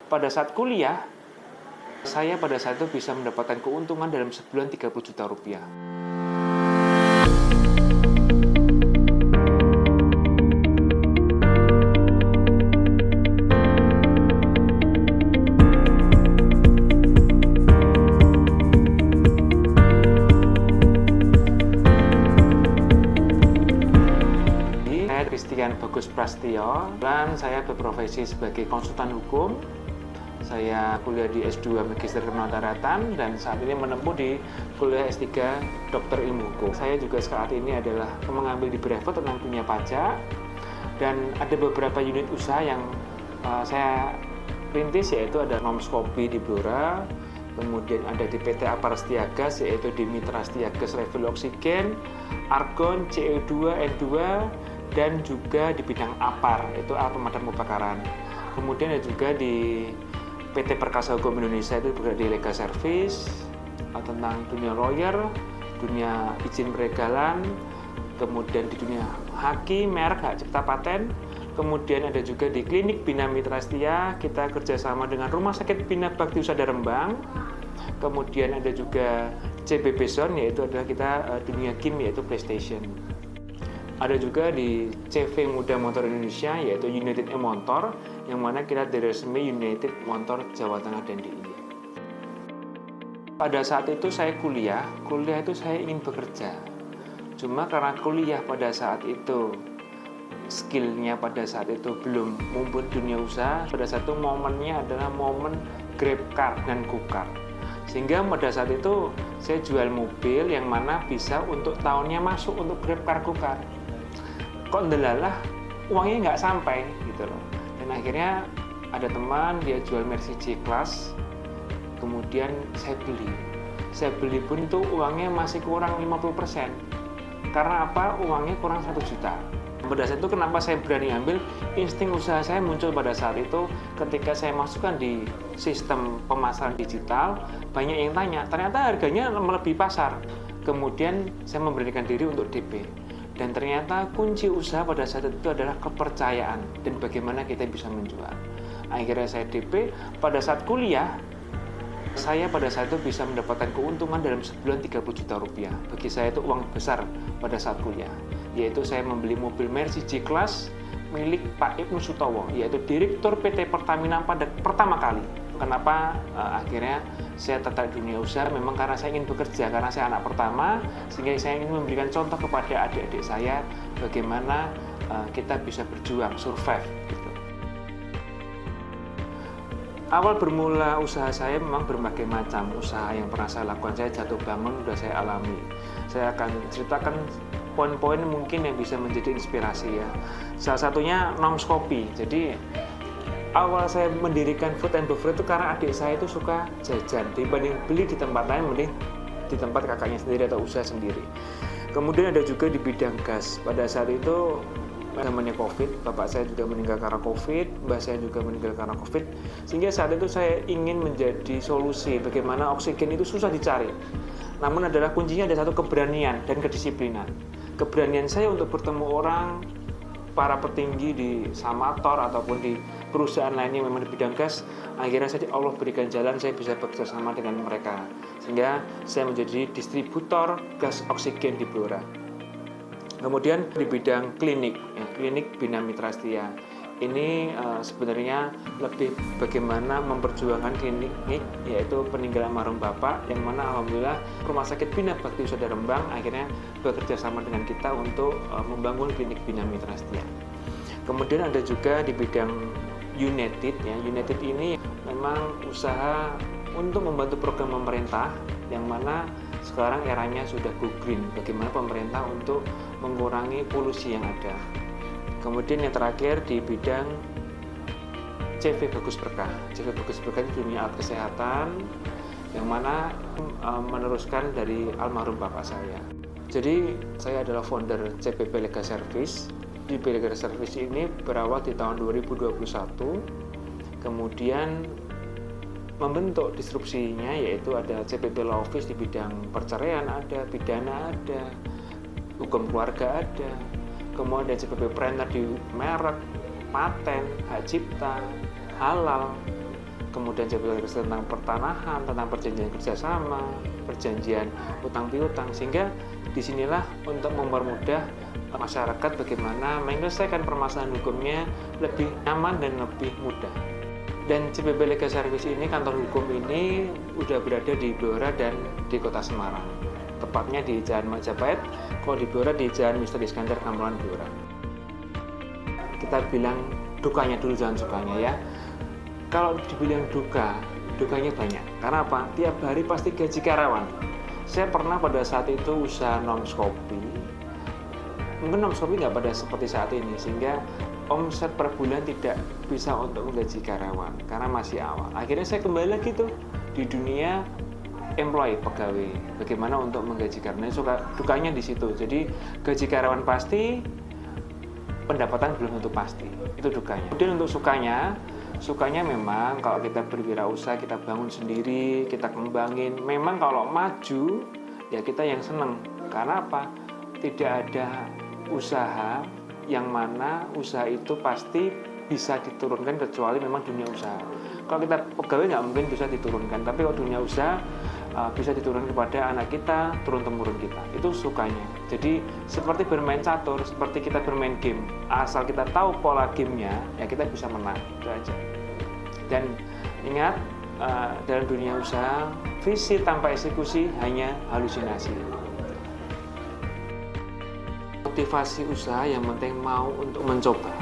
pada saat kuliah, saya pada saat itu bisa mendapatkan keuntungan dalam sebulan 30 juta rupiah. Saya Christian Bagus Prastio, dan saya berprofesi sebagai konsultan hukum. Saya kuliah di S2 Magister Kemontaratan dan saat ini menempuh di kuliah S3 Dokter Ilmu Hukum. Saya juga saat ini adalah mengambil di brevet tentang dunia pajak, dan ada beberapa unit usaha yang saya rintis, yaitu ada Nomskopi di Blora, kemudian ada di PT Aparstiagas Gas, yaitu di Mitrastiagas Refill Oksigen, Argon, CO2, N2, dan juga di bidang APAR, itu alat pemadam kebakaran. Kemudian ada juga di PT Perkasa Hukum Indonesia, itu juga di legal service, tentang dunia lawyer, dunia izin peregalan, kemudian di dunia hakim, merek, hak cipta paten. Kemudian ada juga di klinik Bina Mitrastia, kita kerjasama dengan Rumah Sakit Bina Bakti Usada Rembang. Kemudian ada juga CBB Zone, yaitu adalah kita dunia game, yaitu PlayStation. Ada juga di CV Muda Motor Indonesia, yaitu United E-Motor, yang mana kita diresmi United Motor Jawa Tengah dan DIY. Pada saat itu saya kuliah itu saya ingin bekerja. Cuma karena kuliah pada saat itu, skillnya pada saat itu belum mumpuni dunia usaha, pada saat itu momennya adalah momen Grab Car dan Go-Car. Sehingga pada saat itu saya jual mobil yang mana bisa untuk tahunnya masuk untuk Grab Car Go-Car. Kok ndelalah uangnya nggak sampai gitu loh. Dan akhirnya ada teman dia jual Mercy J-Class, kemudian saya beli pun itu uangnya masih kurang 50%. Karena apa? Uangnya kurang 1 juta. Pada saat itu kenapa saya berani ambil, insting usaha saya muncul pada saat itu ketika saya masukkan di sistem pemasaran digital. Banyak yang tanya, ternyata harganya melebihi pasar. Kemudian saya memberanikan diri untuk DP. Dan ternyata kunci usaha pada saat itu adalah kepercayaan dan bagaimana kita bisa menjual. Akhirnya saya DP. Pada saat kuliah, saya pada saat itu bisa mendapatkan keuntungan dalam sebulan 30 juta rupiah. Bagi saya itu uang besar pada saat kuliah. Yaitu saya membeli mobil Mercy J-Class milik Pak Ibnu Sutowo, yaitu Direktur PT Pertamina pada pertama kali. Kenapa akhirnya saya tertarik dunia usaha? Memang karena saya ingin bekerja, karena saya anak pertama, sehingga saya ingin memberikan contoh kepada adik-adik saya bagaimana kita bisa berjuang, survive gitu. Awal bermula usaha saya memang berbagai macam usaha yang pernah saya lakukan. Saya jatuh bangun sudah saya alami. Saya akan ceritakan poin-poin mungkin yang bisa menjadi inspirasi ya. Salah satunya Nomskopi. Jadi awal saya mendirikan Food and Beverage itu karena adik saya itu suka jajan. Dibanding beli di tempat lain, mending di tempat kakaknya sendiri atau usaha sendiri. Kemudian ada juga di bidang gas. Pada saat itu zamannya COVID, bapak saya juga meninggal karena COVID, mbah saya juga meninggal karena COVID. Sehingga saat itu saya ingin menjadi solusi bagaimana oksigen itu susah dicari. Namun adalah kuncinya ada satu keberanian dan kedisiplinan. Keberanian saya untuk bertemu orang, para petinggi di Samator ataupun di perusahaan lainnya memang di bidang gas. Akhirnya Allah berikan jalan, saya bisa bekerja sama dengan mereka. Sehingga saya menjadi distributor gas oksigen di Blora. Kemudian di bidang klinik, klinik Bina Mitrastia. Ini sebenarnya lebih bagaimana memperjuangkan klinik, yaitu peninggalan almarhum Bapak, yang mana alhamdulillah Rumah Sakit Bina Bakti Usada Rembang akhirnya bekerja sama dengan kita untuk membangun klinik Bina Mitrastia. Kemudian ada juga di bidang United, ya. United ini memang usaha untuk membantu program pemerintah, yang mana sekarang eranya sudah go green, bagaimana pemerintah untuk mengurangi polusi yang ada. Kemudian yang terakhir di bidang CV Bagus Berkah. CV Bagus Berkah itu dunia alat kesehatan, yang mana meneruskan dari almarhum bapak saya. Jadi saya adalah founder CPP Legal Service. CPP Legal Service ini berawal di tahun 2021, kemudian membentuk disrupsinya, yaitu ada CPP Law Office di bidang perceraian ada, pidana ada, hukum keluarga ada, kemudian ada CPP Planner di merek, paten, hak cipta, halal, kemudian jabatan tentang pertanahan, tentang perjanjian kerjasama, perjanjian utang piutang, sehingga disinilah untuk mempermudah masyarakat bagaimana menyelesaikan permasalahan hukumnya lebih nyaman dan lebih mudah. Dan CPP Legal Service ini, kantor hukum ini udah berada di Blora dan di Kota Semarang. Tepatnya di Jalan Majapahit, kalau di Blora di Jalan Mr. Iskandar Kamelan Blora. Kita bilang dukanya dulu, jangan sukanya ya. Kalau dibilang dukanya banyak. Karena apa? Tiap hari pasti gaji karyawan. Saya pernah pada saat itu usaha non-Shopee. Mungkin non-Shopee nggak pada seperti saat ini, sehingga omset per bulan tidak bisa untuk menggaji karyawan karena masih awal. Akhirnya saya kembali lagi tuh di dunia employee, pegawai. Bagaimana untuk menggaji karyawan? Dukanya di situ. Jadi gaji karyawan pasti, pendapatan belum tentu pasti. Itu dukanya. Kemudian untuk sukanya memang kalau kita berwirausaha, kita bangun sendiri, kita kembangin. Memang kalau maju, ya kita yang seneng. Karena apa? Tidak ada usaha yang mana usaha itu pasti bisa diturunkan kecuali memang dunia usaha. Kalau kita pegawai nggak mungkin bisa diturunkan, tapi kalau dunia usaha bisa diturunkan kepada anak kita, turun-temurun kita. Itu sukanya. Jadi seperti bermain catur, seperti kita bermain game. Asal kita tahu pola gamenya, ya kita bisa menang. Itu aja. Dan ingat, dalam dunia usaha, visi tanpa eksekusi hanya halusinasi. Motivasi usaha yang penting mau untuk mencoba.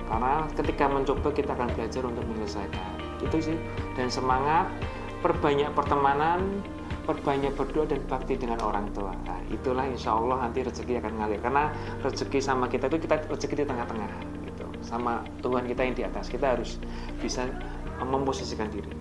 Karena ketika mencoba kita akan belajar untuk menyelesaikan. Itu sih. Dan semangat, perbanyak pertemanan, perbanyak berdoa dan bakti dengan orang tua. Nah, itulah insya Allah nanti rezeki akan ngalir. Karena rezeki sama kita itu kita rezeki di tengah-tengah gitu. Sama Tuhan kita yang di atas. Kita harus bisa memposisikan diri.